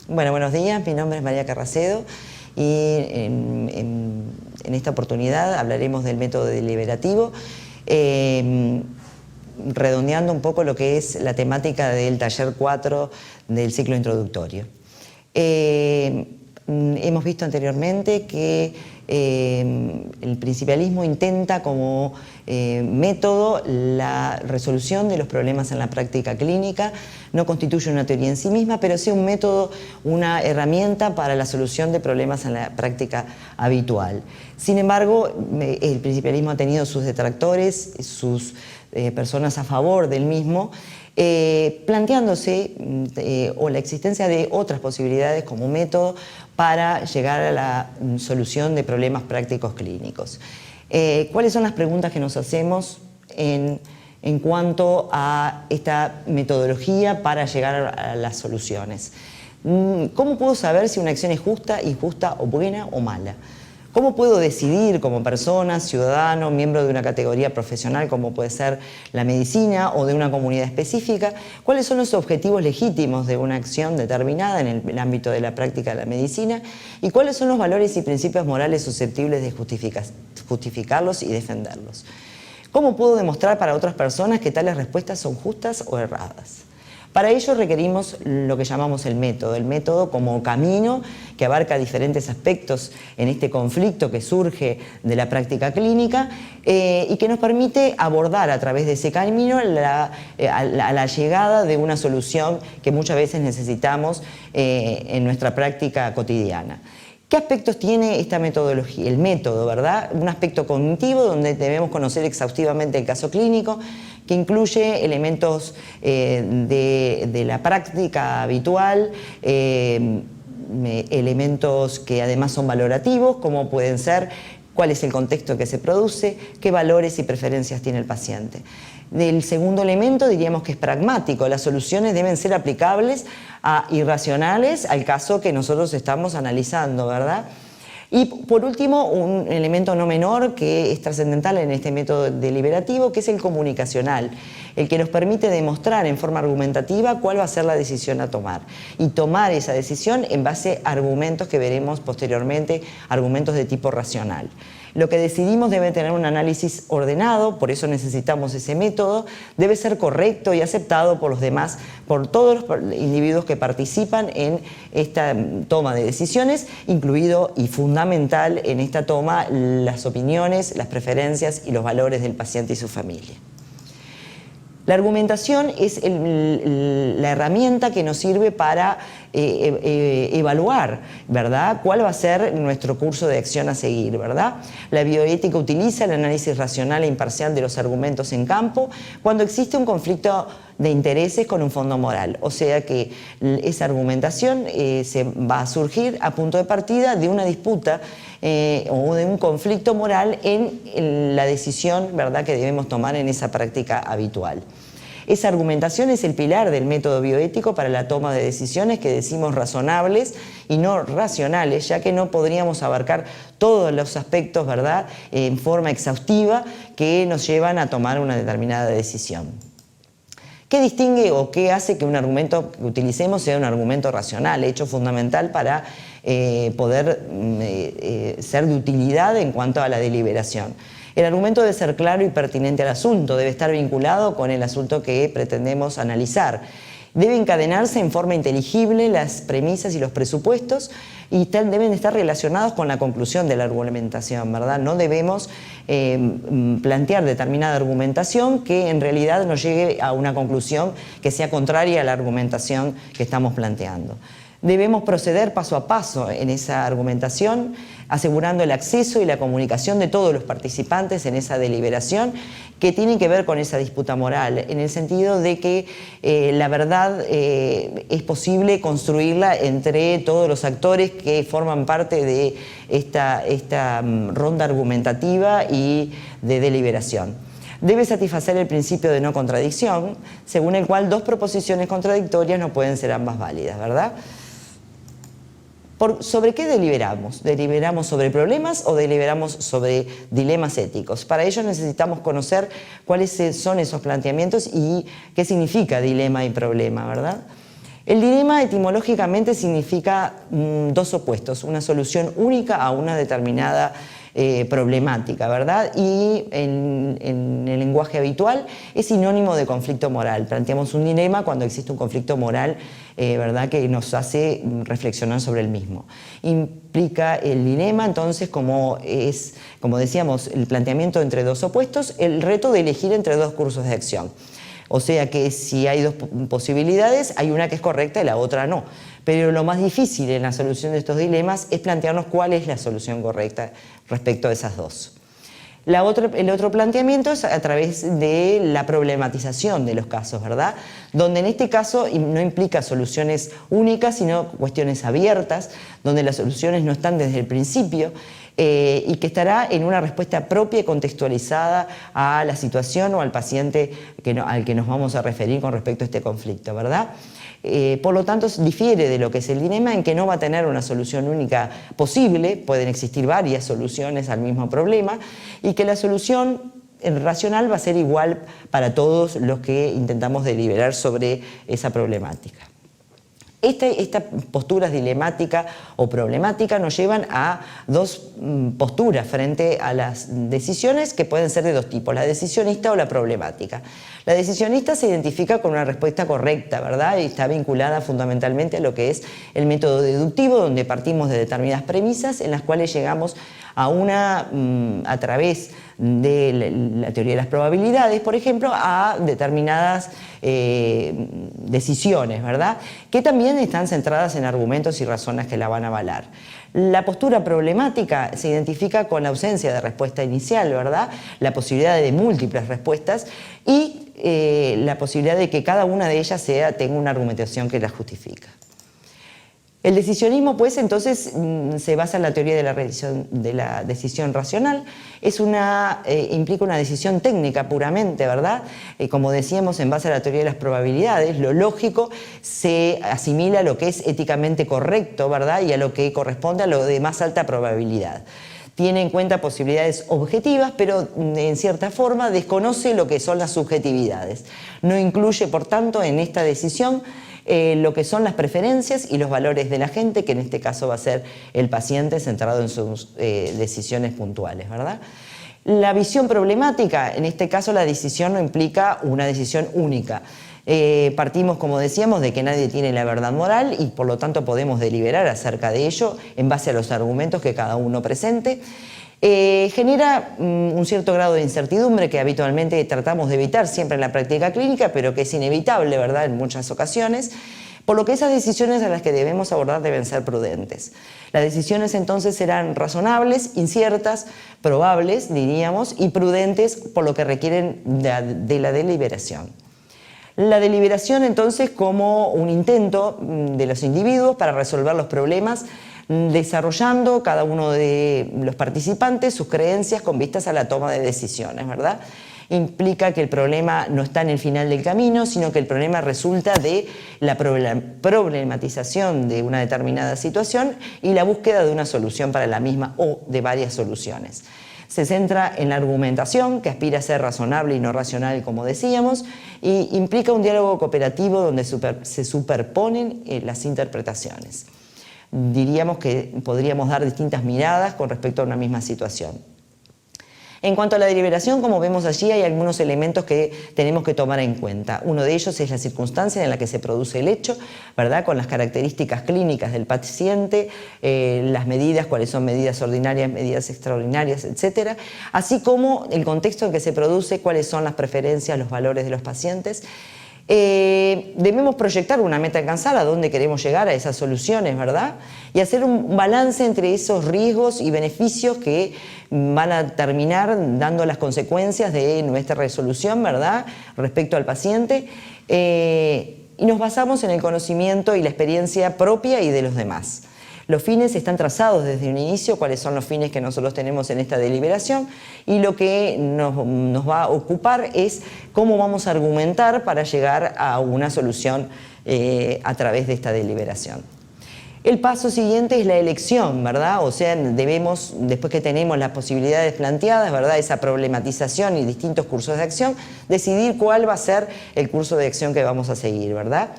Bueno, buenos días, mi nombre es María Carracedo y en esta oportunidad hablaremos del método deliberativo, redondeando un poco lo que es la temática del taller 4 del ciclo introductorio. Hemos visto anteriormente que el principialismo intenta como método la resolución de los problemas en la práctica clínica. No constituye una teoría en sí misma, pero sí un método, una herramienta para la solución de problemas en la práctica habitual. Sin embargo, el principialismo ha tenido sus detractores, sus personas a favor del mismo, planteándose o la existencia de otras posibilidades como método para llegar a la solución de problemas prácticos clínicos. ¿Cuáles son las preguntas que nos hacemos en cuanto a esta metodología para llegar a las soluciones? ¿Cómo puedo saber si una acción es justa, injusta o buena o mala? ¿Cómo puedo decidir como persona, ciudadano, miembro de una categoría profesional como puede ser la medicina o de una comunidad específica, cuáles son los objetivos legítimos de una acción determinada en el ámbito de la práctica de la medicina y cuáles son los valores y principios morales susceptibles de justificarlos y defenderlos? ¿Cómo puedo demostrar para otras personas que tales respuestas son justas o erradas? Para ello requerimos lo que llamamos el método como camino que abarca diferentes aspectos en este conflicto que surge de la práctica clínica y que nos permite abordar a través de ese camino a la llegada de una solución que muchas veces necesitamos en nuestra práctica cotidiana. ¿Qué aspectos tiene esta metodología? El método, ¿verdad? Un aspecto cognitivo donde debemos conocer exhaustivamente el caso clínico, que incluye elementos de la práctica habitual, elementos que además son valorativos, como pueden ser cuál es el contexto que se produce, qué valores y preferencias tiene el paciente. El segundo elemento diríamos que es pragmático. Las soluciones deben ser aplicables y racionales al caso que nosotros estamos analizando, ¿verdad? Y por último, un elemento no menor que es trascendental en este método deliberativo, que es el comunicacional, el que nos permite demostrar en forma argumentativa cuál va a ser la decisión a tomar y tomar esa decisión en base a argumentos que veremos posteriormente, argumentos de tipo racional. Lo que decidimos debe tener un análisis ordenado, por eso necesitamos ese método, debe ser correcto y aceptado por los demás, por todos los individuos que participan en esta toma de decisiones, incluido y fundamental en esta toma las opiniones, las preferencias y los valores del paciente y su familia. La argumentación es la herramienta que nos sirve para evaluar, ¿verdad?, cuál va a ser nuestro curso de acción a seguir, ¿verdad? La bioética utiliza el análisis racional e imparcial de los argumentos en campo cuando existe un conflicto de intereses con un fondo moral, o sea que esa argumentación se va a surgir a punto de partida de una disputa o de un conflicto moral en la decisión, ¿verdad?, que debemos tomar en esa práctica habitual. Esa argumentación es el pilar del método bioético para la toma de decisiones que decimos razonables y no racionales, ya que no podríamos abarcar todos los aspectos, ¿verdad?, en forma exhaustiva que nos llevan a tomar una determinada decisión. ¿Qué distingue o qué hace que un argumento que utilicemos sea un argumento racional, hecho fundamental para poder ser de utilidad en cuanto a la deliberación? El argumento debe ser claro y pertinente al asunto, debe estar vinculado con el asunto que pretendemos analizar. Debe encadenarse en forma inteligible las premisas y los presupuestos y deben estar relacionados con la conclusión de la argumentación, ¿verdad? No debemos plantear determinada argumentación que en realidad nos llegue a una conclusión que sea contraria a la argumentación que estamos planteando. Debemos proceder paso a paso en esa argumentación, asegurando el acceso y la comunicación de todos los participantes en esa deliberación que tienen que ver con esa disputa moral, en el sentido de que la verdad es posible construirla entre todos los actores que forman parte de esta ronda argumentativa y de deliberación. Debe satisfacer el principio de no contradicción, según el cual dos proposiciones contradictorias no pueden ser ambas válidas, ¿verdad? ¿Sobre qué deliberamos? ¿Deliberamos sobre problemas o deliberamos sobre dilemas éticos? Para ello necesitamos conocer cuáles son esos planteamientos y qué significa dilema y problema, ¿verdad? El dilema etimológicamente significa dos opuestos, una solución única a una determinada problemática, ¿verdad? Y en el lenguaje habitual es sinónimo de conflicto moral. Planteamos un dilema cuando existe un conflicto moral, ¿verdad?, que nos hace reflexionar sobre el mismo. Implica el dilema, entonces, como decíamos, el planteamiento entre dos opuestos, el reto de elegir entre dos cursos de acción. O sea que si hay dos posibilidades, hay una que es correcta y la otra no. Pero lo más difícil en la solución de estos dilemas es plantearnos cuál es la solución correcta respecto a esas dos. El otro planteamiento es a través de la problematización de los casos, ¿verdad? Donde en este caso no implica soluciones únicas, sino cuestiones abiertas, donde las soluciones no están desde el principio, y que estará en una respuesta propia y contextualizada a la situación o al paciente al que nos vamos a referir con respecto a este conflicto, ¿verdad? Por lo tanto, difiere de lo que es el dilema en que no va a tener una solución única posible, pueden existir varias soluciones al mismo problema, y que la solución racional va a ser igual para todos los que intentamos deliberar sobre esa problemática. Esta postura dilemática o problemática nos llevan a dos posturas frente a las decisiones que pueden ser de dos tipos, la decisionista o la problemática. La decisionista se identifica con una respuesta correcta, ¿verdad? Y está vinculada fundamentalmente a lo que es el método deductivo, donde partimos de determinadas premisas en las cuales llegamos a través de la teoría de las probabilidades, por ejemplo, a determinadas decisiones, ¿verdad?, que también están centradas en argumentos y razones que la van a avalar. La postura problemática se identifica con la ausencia de respuesta inicial, ¿verdad?, la posibilidad de múltiples respuestas y la posibilidad de que cada una de ellas tenga una argumentación que la justifica. El decisionismo, pues, entonces se basa en la teoría de la decisión racional. Implica una decisión técnica puramente, ¿verdad? Como decíamos, en base a la teoría de las probabilidades, lo lógico se asimila a lo que es éticamente correcto, ¿verdad?, y a lo que corresponde a lo de más alta probabilidad. Tiene en cuenta posibilidades objetivas, pero en cierta forma desconoce lo que son las subjetividades. No incluye, por tanto, en esta decisión lo que son las preferencias y los valores de la gente, que en este caso va a ser el paciente centrado en sus decisiones puntuales, ¿verdad? La visión problemática, en este caso la decisión no implica una decisión única. Partimos, como decíamos, de que nadie tiene la verdad moral y por lo tanto podemos deliberar acerca de ello en base a los argumentos que cada uno presente. Genera un cierto grado de incertidumbre que habitualmente tratamos de evitar siempre en la práctica clínica, pero que es inevitable, ¿verdad?, en muchas ocasiones, por lo que esas decisiones a las que debemos abordar deben ser prudentes. Las decisiones entonces serán razonables, inciertas, probables, diríamos, y prudentes, por lo que requieren de la deliberación. La deliberación entonces como un intento de los individuos para resolver los problemas, desarrollando cada uno de los participantes sus creencias con vistas a la toma de decisiones, ¿verdad? Implica que el problema no está en el final del camino, sino que el problema resulta de la problematización de una determinada situación y la búsqueda de una solución para la misma o de varias soluciones. Se centra en la argumentación, que aspira a ser razonable y no racional, como decíamos, y implica un diálogo cooperativo donde se superponen las interpretaciones. Diríamos que podríamos dar distintas miradas con respecto a una misma situación. En cuanto a la deliberación, como vemos allí, hay algunos elementos que tenemos que tomar en cuenta. Uno de ellos es la circunstancia en la que se produce el hecho, ¿verdad?, con las características clínicas del paciente, las medidas, cuáles son medidas ordinarias, medidas extraordinarias, etcétera, así como el contexto en que se produce, cuáles son las preferencias, los valores de los pacientes. Debemos proyectar una meta alcanzada, a dónde queremos llegar a esas soluciones, ¿verdad? Y hacer un balance entre esos riesgos y beneficios que van a terminar dando las consecuencias de nuestra resolución, ¿verdad?, respecto al paciente. Y nos basamos en el conocimiento y la experiencia propia y de los demás. Los fines están trazados desde un inicio, cuáles son los fines que nosotros tenemos en esta deliberación, y lo que nos va a ocupar es cómo vamos a argumentar para llegar a una solución a través de esta deliberación. El paso siguiente es la elección, ¿verdad? O sea, debemos, después que tenemos las posibilidades planteadas, ¿verdad? Esa problematización y distintos cursos de acción, decidir cuál va a ser el curso de acción que vamos a seguir, ¿verdad?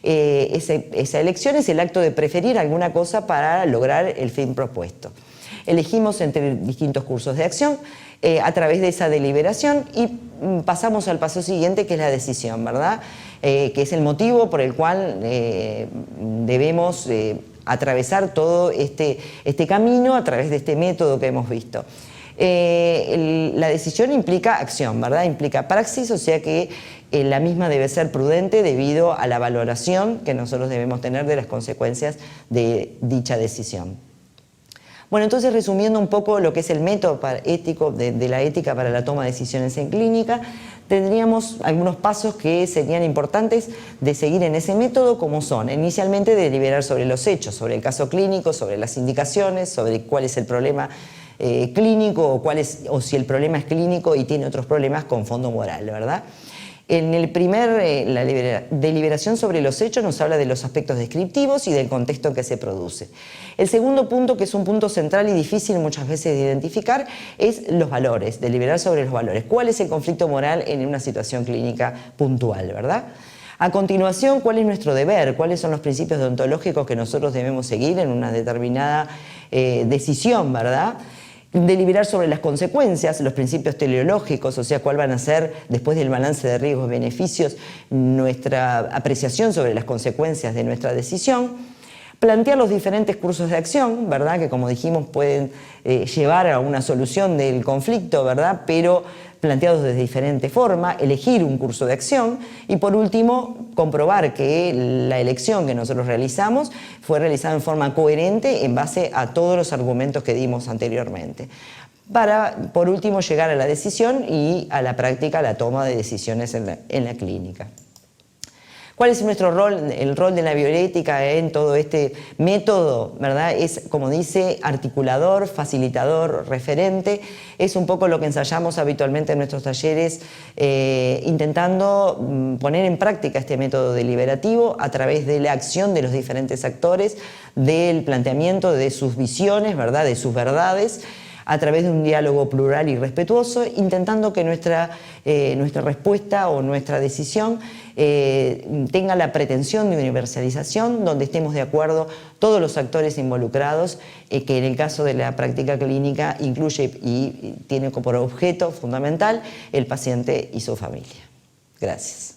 Esa elección es el acto de preferir alguna cosa para lograr el fin propuesto. Elegimos entre distintos cursos de acción a través de esa deliberación y pasamos al paso siguiente, que es la decisión, ¿verdad? Que es el motivo por el cual debemos atravesar todo este camino a través de este método que hemos visto. La decisión implica acción, ¿verdad? Implica praxis, o sea que la misma debe ser prudente debido a la valoración que nosotros debemos tener de las consecuencias de dicha decisión. Bueno, entonces resumiendo un poco lo que es el método ético de la ética para la toma de decisiones en clínica, tendríamos algunos pasos que serían importantes de seguir en ese método, como son inicialmente deliberar sobre los hechos, sobre el caso clínico, sobre las indicaciones, sobre cuál es el problema clínico o si el problema es clínico y tiene otros problemas con fondo moral, ¿verdad? En el la deliberación sobre los hechos nos habla de los aspectos descriptivos y del contexto en que se produce. El segundo punto, que es un punto central y difícil muchas veces de identificar, es los valores, deliberar sobre los valores. ¿Cuál es el conflicto moral en una situación clínica puntual, verdad? A continuación, ¿cuál es nuestro deber? ¿Cuáles son los principios deontológicos que nosotros debemos seguir en una determinada decisión, verdad? Deliberar sobre las consecuencias, los principios teleológicos, o sea, cuál van a ser, después del balance de riesgos y beneficios, nuestra apreciación sobre las consecuencias de nuestra decisión. Plantear los diferentes cursos de acción, ¿verdad? Que como dijimos pueden llevar a una solución del conflicto, ¿verdad? Pero planteados de diferente forma, elegir un curso de acción y por último comprobar que la elección que nosotros realizamos fue realizada en forma coherente en base a todos los argumentos que dimos anteriormente. Para, por último, llegar a la decisión y a la práctica, a la toma de decisiones en la clínica. ¿Cuál es nuestro rol? El rol de la bioética en todo este método, ¿verdad? Es, como dice, articulador, facilitador, referente. Es un poco lo que ensayamos habitualmente en nuestros talleres, intentando poner en práctica este método deliberativo a través de la acción de los diferentes actores, del planteamiento de sus visiones, ¿verdad? De sus verdades, a través de un diálogo plural y respetuoso, intentando que nuestra respuesta o nuestra decisión tenga la pretensión de universalización, donde estemos de acuerdo todos los actores involucrados, que en el caso de la práctica clínica incluye y tiene por objeto fundamental el paciente y su familia. Gracias.